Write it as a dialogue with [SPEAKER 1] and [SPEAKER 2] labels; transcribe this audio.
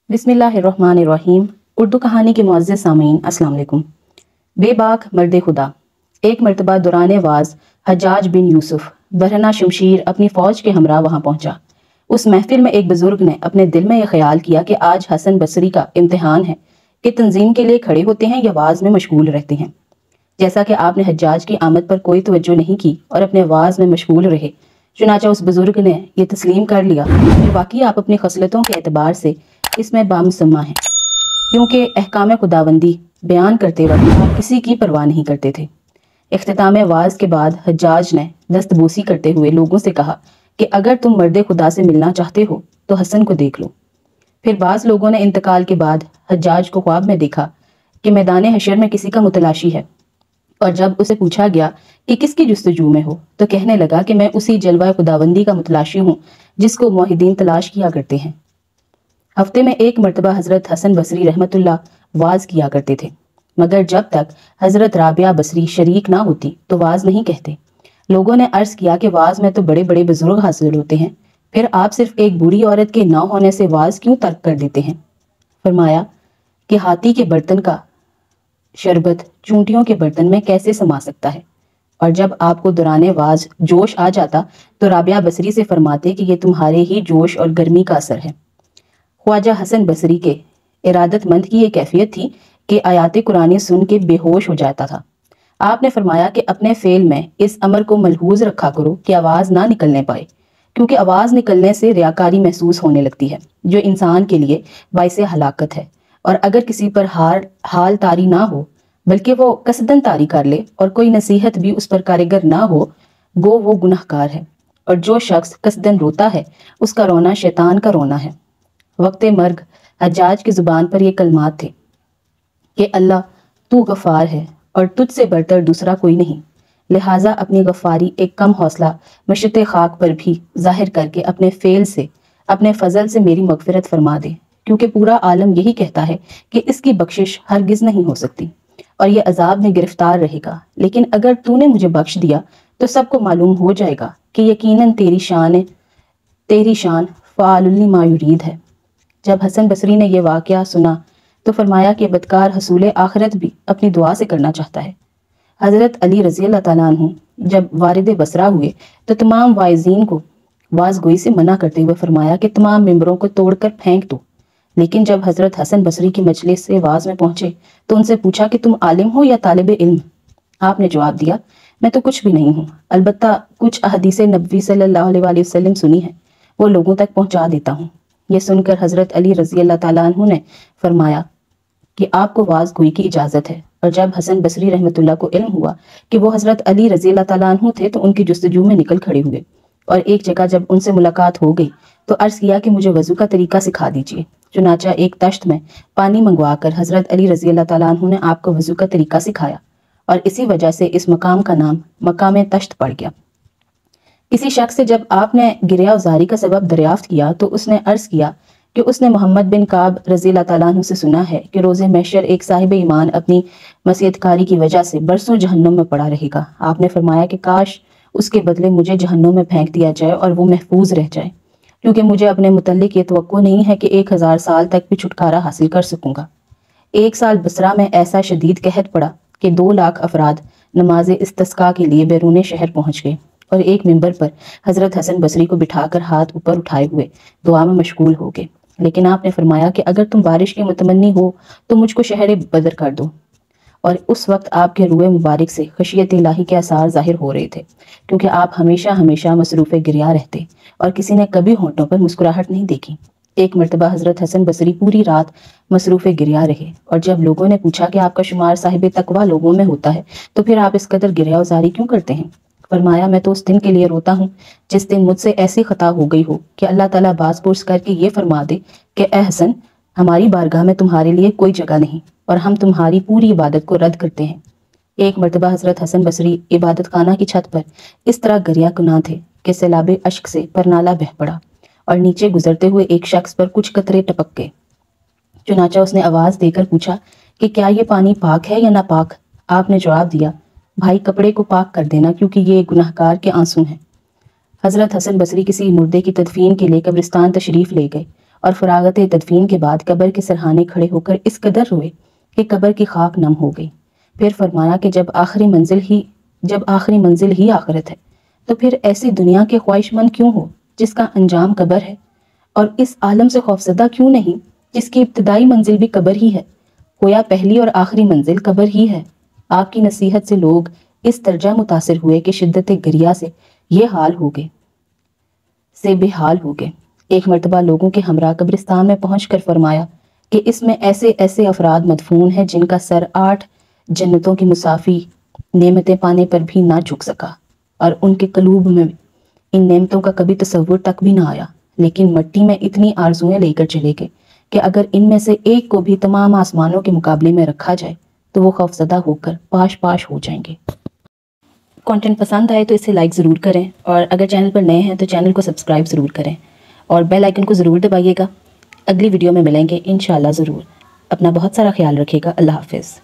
[SPEAKER 1] بسم اللہ الرحمن الرحیم۔ اردو کہانی کے معزز سامعین السلام علیکم۔ بے باک مرد خدا۔ ایک مرتبہ دوران واز حجاج بن یوسف برہنہ شمشیر اپنی فوج کے ہمراہ وہاں پہنچا۔ اس محفل میں ایک بزرگ نے اپنے دل میں یہ خیال کیا کہ آج حسن بصری کا امتحان ہے کہ تنظیم کے لیے کھڑے ہوتے ہیں یا واز میں مشغول رہتے ہیں۔ جیسا کہ آپ نے حجاج کی آمد پر کوئی توجہ نہیں کی اور اپنے واز میں مشغول رہے، چنانچہ اس بزرگ نے یہ تسلیم کر لیا کہ واقعی آپ اپنی خصلتوں کے اعتبار سے اس میں بامسمہ ہیں، کیونکہ احکام خداوندی بیان کرتے وقت آپ کسی کی پرواہ نہیں کرتے تھے۔ اختتام واز کے بعد حجاج نے دست بوسی کرتے ہوئے لوگوں سے کہا کہ اگر تم مرد خدا سے ملنا چاہتے ہو تو حسن کو دیکھ لو۔ پھر بعض لوگوں نے انتقال کے بعد حجاج کو خواب میں دیکھا کہ میدان حشر میں کسی کا متلاشی ہے، اور جب اسے پوچھا گیا کہ کس کی جستجو میں ہو تو کہنے لگا کہ میں اسی جلوہ خداوندی کا متلاشی ہوں جس کو موحدین تلاش کیا کرتے ہیں۔ ہفتے میں ایک مرتبہ حضرت حسن بصری رحمۃ اللہ واز کیا کرتے تھے، مگر جب تک حضرت رابعہ بصری شریک نہ ہوتی تو واز نہیں کہتے۔ لوگوں نے عرض کیا کہ واز میں تو بڑے بڑے بزرگ حاضر ہوتے ہیں، پھر آپ صرف ایک بوڑھی عورت کے نہ ہونے سے واز کیوں ترک کر دیتے ہیں؟ فرمایا کہ ہاتھی کے برتن کا شربت چونٹیوں کے برتن میں کیسے سما سکتا ہے؟ اور جب آپ کو دوران واز جوش آ جاتا تو رابعہ بصری سے فرماتے کہ یہ تمہارے ہی جوش اور گرمی کا اثر ہے۔ خواجہ حسن بصری کے ارادت مند کی یہ کیفیت تھی کہ آیات قرآنی سن کے بے ہوش ہو جاتا تھا۔ آپ نے فرمایا کہ اپنے فعل میں اس امر کو ملحوظ رکھا کرو کہ آواز نہ نکلنے پائے، کیونکہ آواز نکلنے سے ریاکاری محسوس ہونے لگتی ہے جو انسان کے لیے باعث ہلاکت ہے، اور اگر کسی پر حال طاری نہ ہو بلکہ وہ قصدن طاری کر لے اور کوئی نصیحت بھی اس پر کارگر نہ ہو گو وہ گناہگار ہے، اور جو شخص قصدن روتا ہے اس کا رونا شیطان کا رونا ہے۔ وقت مرگ حجاج کی زبان پر یہ کلمات تھے کہ اللہ تو غفار ہے اور تجھ سے برتر دوسرا کوئی نہیں، لہٰذا اپنی غفاری ایک کم حوصلہ مشرق خاک پر بھی ظاہر کر کے اپنے فعل سے اپنے فضل سے میری مغفرت فرما دے، کیونکہ پورا عالم یہی کہتا ہے کہ اس کی بخشش ہرگز نہیں ہو سکتی اور یہ عذاب میں گرفتار رہے گا، لیکن اگر تو نے مجھے بخش دیا تو سب کو معلوم ہو جائے گا کہ یقیناً تیری شان فعال لما یرید ہے۔ جب حسن بصری نے یہ واقعہ سنا تو فرمایا کہ بدکار حصول آخرت بھی اپنی دعا سے کرنا چاہتا ہے۔ حضرت علی رضی اللہ تعالیٰ عنہ جب وارد بصرہ ہوئے تو تمام واعظین کو واز گوئی سے منع کرتے ہوئے فرمایا کہ تمام ممبروں کو توڑ کر پھینک دو، لیکن جب حضرت حسن بصری کی مجلس سے واز میں پہنچے تو ان سے پوچھا کہ تم عالم ہو یا طالب علم؟ آپ نے جواب دیا میں تو کچھ بھی نہیں ہوں، البتہ کچھ احادیث نبوی صلی اللہ علیہ وآلہ وسلم سنی ہیں، وہ لوگوں تک پہنچا دیتا ہوں۔ یہ سن کر حضرت علی رضی اللہ تعالیٰ عنہ نے فرمایا کہ آپ کو واز گوئی کی اجازت ہے، اور جب حسن بصری رحمۃ اللہ کو علم ہوا کہ وہ حضرت علی رضی اللہ تعالیٰ عنہ تھے تو ان کی جستجو میں نکل کھڑے ہوئے، اور ایک جگہ جب ان سے ملاقات ہو گئی تو عرض کیا کہ مجھے وضو کا طریقہ سکھا دیجیے۔ چنانچہ ایک تشت میں پانی منگوا کر حضرت علی رضی اللہ تعالیٰ عنہ نے آپ کو وضو کا طریقہ سکھایا، اور اسی وجہ سے اس مقام کا نام مقام تشت پڑ گیا۔ کسی شخص سے جب آپ نے گریہ ازاری کا سبب دریافت کیا تو اس نے عرض کیا کہ اس نے محمد بن کعب رضی اللہ تعالیٰ عنہ سے سنا ہے کہ روز محشر ایک صاحب ایمان اپنی معصیت کاری کی وجہ سے برسوں جہنم میں پڑا رہے گا۔ آپ نے فرمایا کہ کاش اس کے بدلے مجھے جہنم میں پھینک دیا جائے اور وہ محفوظ رہ جائے، کیونکہ مجھے اپنے متعلق یہ توقع نہیں ہے کہ 1000 سال تک بھی چھٹکارا حاصل کر سکوں گا۔ ایک سال بصرہ میں ایسا شدید قحط پڑا کہ 2 لاکھ افراد نماز استسقاء کے لیے بیرون شہر پہنچ گئے، اور ایک ممبر پر حضرت حسن بصری کو بٹھا کر ہاتھ اوپر اٹھائے ہوئے دعا میں مشغول ہو گئے، لیکن آپ نے فرمایا کہ اگر تم بارش کے متمنی ہو تو مجھ کو شہر بدر کر دو، اور اس وقت آپ کے روئے مبارک سے خشیت الہی کے آثار ظاہر ہو رہے تھے، کیونکہ آپ ہمیشہ مصروف گریہ رہتے اور کسی نے کبھی ہونٹوں پر مسکراہٹ نہیں دیکھی۔ ایک مرتبہ حضرت حسن بصری پوری رات مصروف گریہ رہے، اور جب لوگوں نے پوچھا کہ آپ کا شمار صاحب تقویٰ لوگوں میں ہوتا ہے تو پھر آپ اس قدر گریہ ازاری کیوں کرتے ہیں؟ فرمایا میں تو اس دن کے لیے روتا ہوں جس دن مجھ سے ایسی خطا ہو گئی ہو کہ اللہ تعالیٰ باز پرس کر کے یہ فرما دے کہ اے حسن ہماری بارگاہ میں تمہارے لیے کوئی جگہ نہیں اور ہم تمہاری پوری عبادت کو رد کرتے ہیں۔ ایک مرتبہ حضرت حسن بصری عبادت خانہ کی چھت پر اس طرح گریہ کناں تھے کہ سیلاب اشک سے پرنالہ بہہ پڑا اور نیچے گزرتے ہوئے ایک شخص پر کچھ قطرے ٹپک گئے۔ چنانچہ اس نے آواز دے کر پوچھا کہ کیا یہ پانی پاک ہے یا ناپاک؟ آپ نے جواب دیا بھائی کپڑے کو پاک کر دینا کیونکہ یہ گناہگار کے آنسو ہیں۔ حضرت حسن بصری کسی مردے کی تدفین کے لیے قبرستان تشریف لے گئے اور فراغت تدفین کے بعد قبر کے سرحانے کھڑے ہو کر اس قدر روئے کہ قبر کی خاک نم ہو گئی۔ پھر فرمایا کہ جب آخری منزل ہی آخرت ہے تو پھر ایسی دنیا کے خواہش مند کیوں ہو جس کا انجام قبر ہے، اور اس عالم سے خوفزدہ کیوں نہیں جس کی ابتدائی منزل بھی قبر ہی ہے؟ گویا پہلی اور آخری منزل قبر ہی ہے۔ آپ کی نصیحت سے لوگ اس درجہ متاثر ہوئے کہ شدت گریہ سے بے حال ہو گئے۔ ایک مرتبہ لوگوں کے ہمراہ قبرستان میں پہنچ کر فرمایا کہ اس میں ایسے ایسے افراد مدفون ہیں جن کا سر 8 جنتوں کی مساوی نعمتیں پانے پر بھی نہ جھک سکا، اور ان کے قلوب میں ان نعمتوں کا کبھی تصور تک بھی نہ آیا، لیکن مٹی میں اتنی آرزویں لے کر چلے گئے کہ اگر ان میں سے ایک کو بھی تمام آسمانوں کے مقابلے میں رکھا جائے تو وہ خوفزدہ ہو کر پاش پاش ہو جائیں گے۔ کانٹینٹ پسند آئے تو اسے لائک ضرور کریں، اور اگر چینل پر نئے ہیں تو چینل کو سبسکرائب ضرور کریں، اور بیل آئیکن کو ضرور دبائیے گا۔ اگلی ویڈیو میں ملیں گے انشاءاللہ ضرور۔ اپنا بہت سارا خیال رکھیے گا۔ اللہ حافظ۔